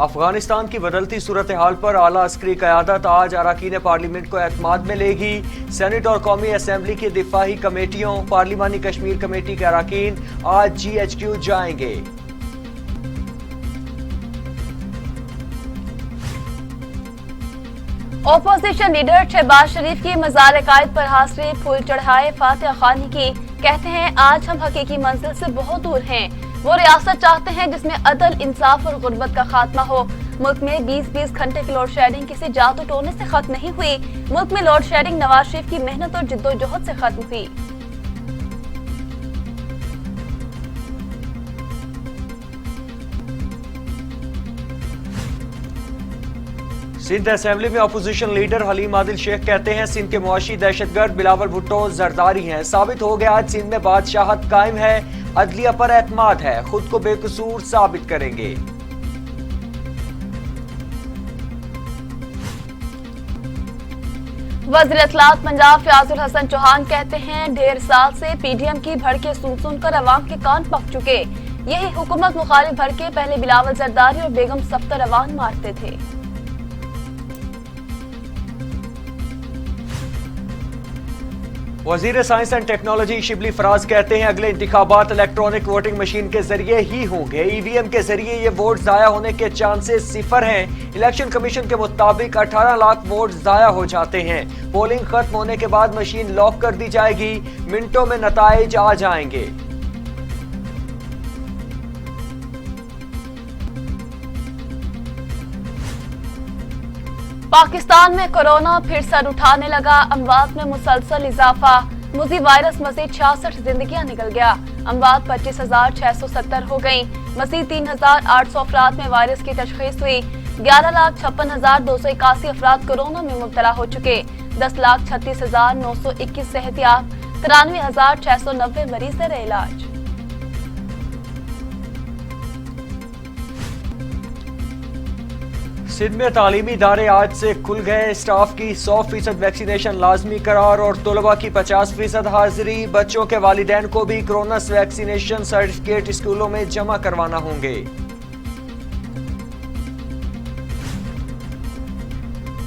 افغانستان کی بدلتی صورتحال پر اعلیٰ عسکری قیادت آج اراکین پارلیمنٹ کو اعتماد میں لے گی۔ سینٹ اور قومی اسمبلی کی دفاعی کمیٹیوں، پارلیمانی کشمیر کمیٹی کے اراکین آج GHQ جائیں گے۔ اپوزیشن لیڈر شہباز شریف کی مزار قائد پر حاضری پھول چڑھائے فاتح خانی کی، کہتے ہیں آج ہم حقیقی منزل سے بہت دور ہیں۔ وہ ریاست چاہتے ہیں جس میں عدل، انصاف اور غربت کا خاتمہ ہو۔ ملک میں 20 گھنٹے کی لوڈ شیڈنگ کسی جادو ٹونے سے ختم نہیں ہوئی۔ ملک میں لوڈ شیڈنگ نواز شریف کی محنت اور جدوجہد سے ختم ہوئی۔ سندھ اسمبلی میں اپوزیشن لیڈر حلیم عادل شیخ کہتے ہیں سندھ کے معاشی دہشت گرد بلاول بھٹو زرداری ہیں۔ ثابت ہو گیا آج سندھ میں بادشاہت قائم ہے، عدلیہ پر اعتماد ہے، خود کو بے قصور ثابت کریں گے۔ وزیر اطلاعات پنجاب فیاض الحسن چوہان کہتے ہیں ڈھیر سال سے PDM کی بھڑکے سن کر عوام کے کان پک چکے۔ یہی حکومت مخالف بھڑکے پہلے بلاول زرداری اور بیگم صفدر روان مارتے تھے۔ وزیر science and technology Shibli Faraz کہتے ہیں اگلے انتخابات الیکٹرانک ووٹنگ مشین کے ذریعے ہی ہوں گے۔ EVM کے ذریعے یہ ووٹ ضائع ہونے کے چانسز 0 ہیں۔ الیکشن کمیشن کے مطابق 18 لاکھ ووٹ ضائع ہو جاتے ہیں۔ پولنگ ختم ہونے کے بعد مشین لاک کر دی جائے گی، منٹوں میں نتائج آ جائیں گے۔ پاکستان میں کورونا پھر سر اٹھانے لگا، اموات میں مسلسل اضافہ۔ مزید وائرس مزید 66 زندگیاں نکل گیا، اموات 25,670 ہو گئیں۔ مزید 3,800 افراد میں وائرس کی تشخیص ہوئی۔ 11,56,281 افراد کورونا میں مبتلا ہو چکے، 10,36,921 صحت یاب، 93,690 مریض زیر علاج۔ سندھ میں تعلیمی ادارے آج سے کھل گئے، اسٹاف کی 100% ویکسینیشن لازمی قرار اور طلباء کی 50% حاضری۔ بچوں کے والدین کو بھی کورونا ویکسینیشن سرٹیفکیٹ اسکولوں میں جمع کروانا ہوں گے۔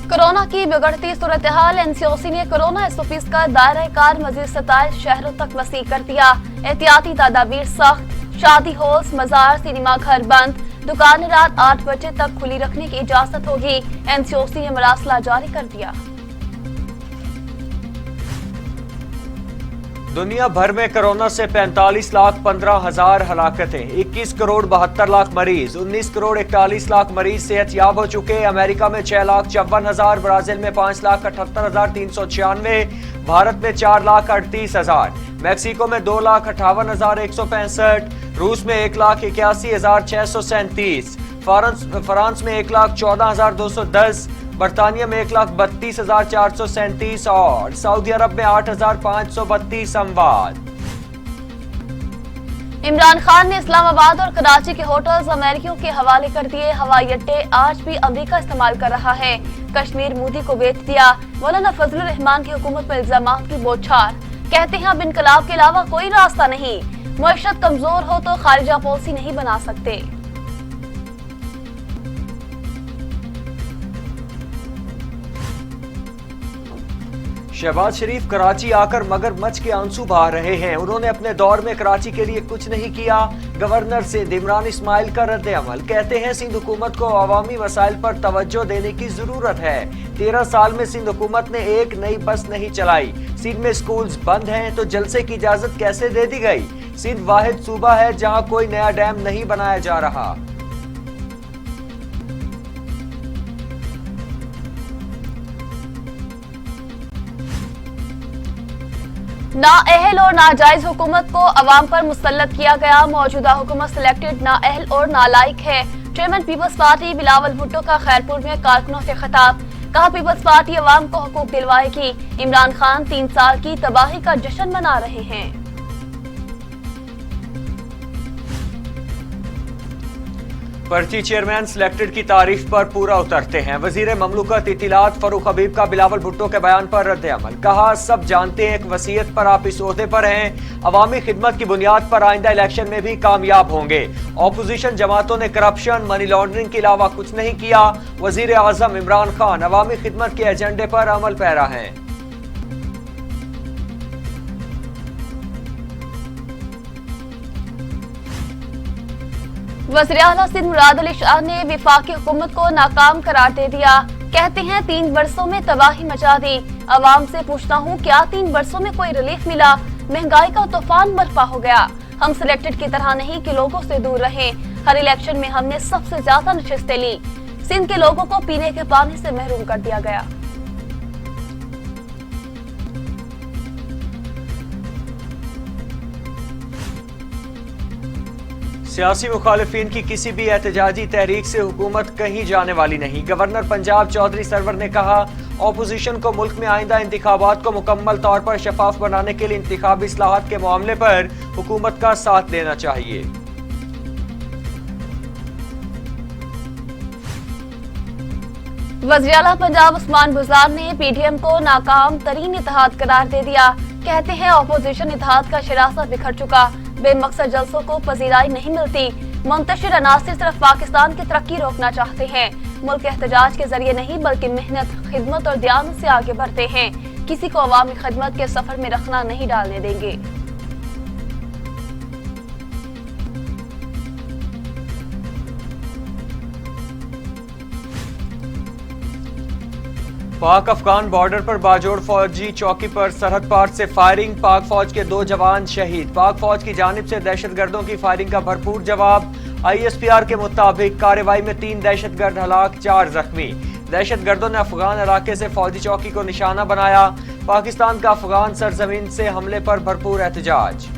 کورونا کی بگڑتی صورتحال، NCOC نے کورونا SOPs کا دائرہ کار مزید 27 شہروں تک وسیع کر دیا۔ احتیاطی تدابیر سخت، شادی ہالز، مزار، سینما گھر بند، دکانیں رات 8 بجے تک کھلی رکھنے کی اجازت ہوگی۔ NCOC نے مراسلہ جاری کر دیا۔ دنیا بھر میں کورونا سے 45,15,000 ہلاکتیں، 21 کروڑ 72 لاکھ مریض، 19 کروڑ 41 لاکھ مریض صحت یاب ہو چکے۔ امریکہ میں 6,54,000، برازیل میں 5,78,396، بھارت میں 4,38,000، میکسیکو میں 2,58,165، روس میں 1,81,637، فرانس میں 1,14,210، برطانیہ میں 1,32,437 اور سعودی عرب میں 8,532 اموات۔ عمران خان نے اسلام آباد اور کراچی کے ہوٹلز امریکیوں کے حوالے کر دیے۔ ہوائی اڈے آج بھی امریکہ استعمال کر رہا ہے، کشمیر مودی کو بیچ دیا۔ مولانا فضل الرحمان کی حکومت پر الزامات کی بوچھار، کہتے ہیں اب انقلاب کے علاوہ کوئی راستہ نہیں، معیشت کمزور ہو تو خارجہ پالیسی نہیں بنا سکتے۔ شہباز شریف کراچی آ کر مگر مچھ کے آنسو بہا رہے ہیں۔ انہوں نے اپنے دور میں کراچی کے لیے کچھ نہیں کیا۔ گورنر سندھ عمران اسماعیل کا رد عمل، کہتے ہیں سندھ حکومت کو عوامی مسائل پر توجہ دینے کی ضرورت ہے۔ 13 سال میں سندھ حکومت نے ایک نئی بس نہیں چلائی۔ سندھ میں سکولز بند ہیں تو جلسے کی اجازت کیسے دے دی گئی؟ سندھ واحد صوبہ ہے جہاں کوئی نیا ڈیم نہیں بنایا جا رہا۔ نااہل اور ناجائز حکومت کو عوام پر مسلط کیا گیا، موجودہ حکومت سلیکٹڈ، نااہل اور نالائق ہے۔ چیئرمین پیپلز پارٹی بلاول بھٹو کا خیرپور میں کارکنوں سے خطاب، کہا پیپلز پارٹی عوام کو حقوق دلوائے گی۔ عمران خان 3 سال کی تباہی کا جشن منا رہے ہیں۔ पर्ची चेयरमैन सिलेक्टेड की तारीफ पर पूरा उतरते हैं। वजीर ममलूकत इत्तिलात फरूख हबीब का बिलावल भुट्टो के बयान पर रद्द अमल। कहा, सब जानते हैं एक वसीयत पर आप इस ओहदे पर हैं, अवामी खिदमत की बुनियाद पर आइंदा इलेक्शन में भी कामयाब होंगे। ऑपोजिशन जमातों ने करप्शन, मनी लॉन्ड्रिंग के अलावा कुछ नहीं किया। वजीर आजम इमरान खान अवामी खिदमत के एजेंडे पर अमल पैरा हैं। वज़ीर-ए-आला सिंध मुराद अली शाह ने विफाकी हुकूमत को नाकाम करार दे दिया। कहते हैं 3 वर्षों में तबाही मचा दी। अवाम से पूछता हूँ, क्या 3 वर्षों में कोई रिलीफ मिला? महंगाई का तूफान बर्पा हो गया। हम सिलेक्टेड की तरह नहीं कि लोगों से दूर रहें। हर इलेक्शन में हमने सबसे ज्यादा नशिस्तें ली। सिंध के लोगों को पीने के पानी से महरूम कर दिया गया। सियासी मुखालिफिन की किसी भी एहतजाजी तहरीक से हुकूमत कहीं जाने वाली नहीं। गवर्नर पंजाब चौधरी सरवर ने कहा, ऑपोजिशन को मुल्क में आइंदा इंतखाबात को मुकम्मल तौर पर शफाफ बनाने के लिए इंतखाबी इस्लाहात के मामले पर हुकूमत का साथ देना चाहिए। वज़ीर-ए-आला पंजाब उस्मान बुज़दार ने पीडीएम को नाकाम तरीन इत्तेहाद करार दे दिया। कहते हैं ऑपोजिशन इत्तेहाद का शरासा बिखर चुका। बेमकसद जलसों को पजीराई नहीं मिलती। मुंतशिर अनासिर सिर्फ पाकिस्तान की तरक्की रोकना चाहते हैं। मुल्क एहतजाज के जरिए नहीं बल्कि मेहनत, खिदमत और दयानत से आगे बढ़ते हैं। किसी को अवामी खिदमत के सफर में रखना नहीं डालने देंगे। पाक अफगान बॉर्डर पर बाजोड़ फौजी चौकी पर सरहद पार से फायरिंग। पाक फौज के 2 जवान शहीद। पाक फौज की जानिब से दहशतगर्दों की फायरिंग का भरपूर जवाब। ISPR के मुताबिक कार्रवाई में 3 दहशतगर्द हलाक, 4 जख्मी। दहशतगर्दों ने अफगान इलाके से फौजी चौकी को निशाना बनाया। पाकिस्तान का अफगान सरजमीन से हमले पर भरपूर एहतजाज।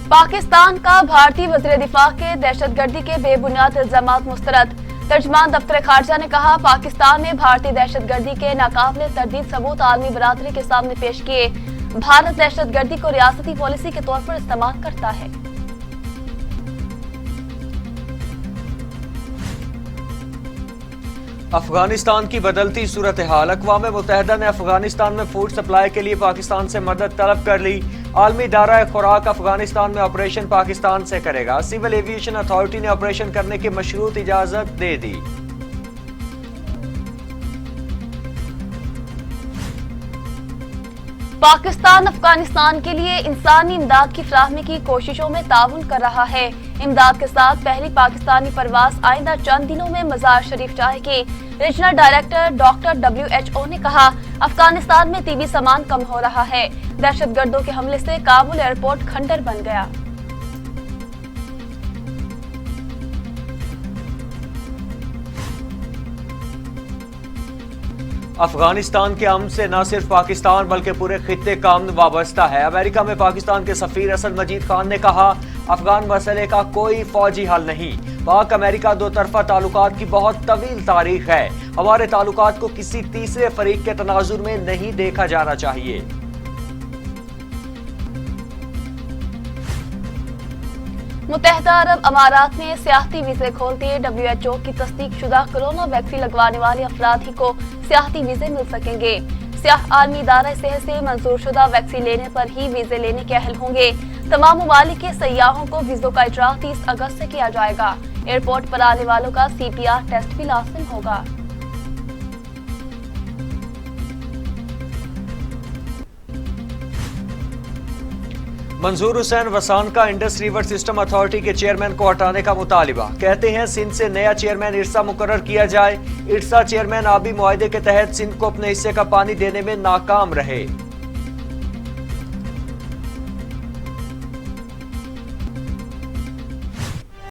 पाकिस्तान का भारतीय वज़ीर दिफा के दहशतगर्दी के बेबुनियाद इल्जामात मुस्तरद। तर्जमान दफ्तर खारजा ने कहा, पाकिस्तान में भारतीय दहशतगर्दी के नाकाबिले तरदीद सबूत आलमी बरादरी के सामने पेश किए। भारत दहशतगर्दी को रियासती पॉलिसी के तौर पर इस्तेमाल करता है। अफगानिस्तान की बदलती सूरत हाल। अक़वाम मुत्तहिदा ने अफगानिस्तान में फूड सप्लाई के लिए पाकिस्तान से मदद तलब कर ली। आलमी इदारा खुराक अफगानिस्तान में ऑपरेशन पाकिस्तान से करेगा। सिविल एविएशन अथॉरिटी ने ऑपरेशन करने की मशरूत इजाजत दे दी। पाकिस्तान अफगानिस्तान के लिए इंसानी इमदाद की फराहमी की कोशिशों में ताउन कर रहा है। इमदाद के साथ पहली पाकिस्तानी परवाज आइंदा चंद दिनों में मजार शरीफ जाएगी। रीजनल डायरेक्टर डॉक्टर WHO ने कहा, अफगानिस्तान में तीबी सामान कम हो रहा है। दहशतगर्दों के हमले से काबुल एयरपोर्ट खंडर बन गया। अफगानिस्तान के अमन से न सिर्फ पाकिस्तान बल्कि पूरे खित्ते का अमन वाबस्ता है। अमेरिका में पाकिस्तान के सफीर असद मजीद खान ने कहा, अफगान मसले का कोई फौजी हल नहीं। पाक अमेरिका 2 तरफा ताल्लुकात की बहुत तवील तारीख है। हमारे ताल्लुकात को किसी तीसरे फरीक के तनाजुर में नहीं देखा जाना चाहिए। मुत्तहिदा अरब अमारात ने सियाहती वीजे खोल दिए। WHO की तस्दीक शुदा कोरोना वैक्सीन लगवाने वाले अफराद ही को सियाहती वीजे मिल सकेंगे। सियाह आलमी इदारा सेहत से मंजूर शुदा वैक्सीन लेने पर ही वीजे लेने के अहल होंगे। तमाम ममालिक के सयाहों को वीजों का इजरा 30 अगस्त से किया जाएगा। एयरपोर्ट पर आने वालों का CPR टेस्ट भी लाजिम होगा। मंजूर हुसैन वसान का इंडस रिवर सिस्टम अथॉरिटी के चेयरमैन को हटाने का मुतालिबा। कहते हैं सिंध से नया चेयरमैन इरसा मुकर्रर किया जाए। इरसा चेयरमैन आबी मुआहदे के तहत सिंध को अपने हिस्से का पानी देने में नाकाम रहे।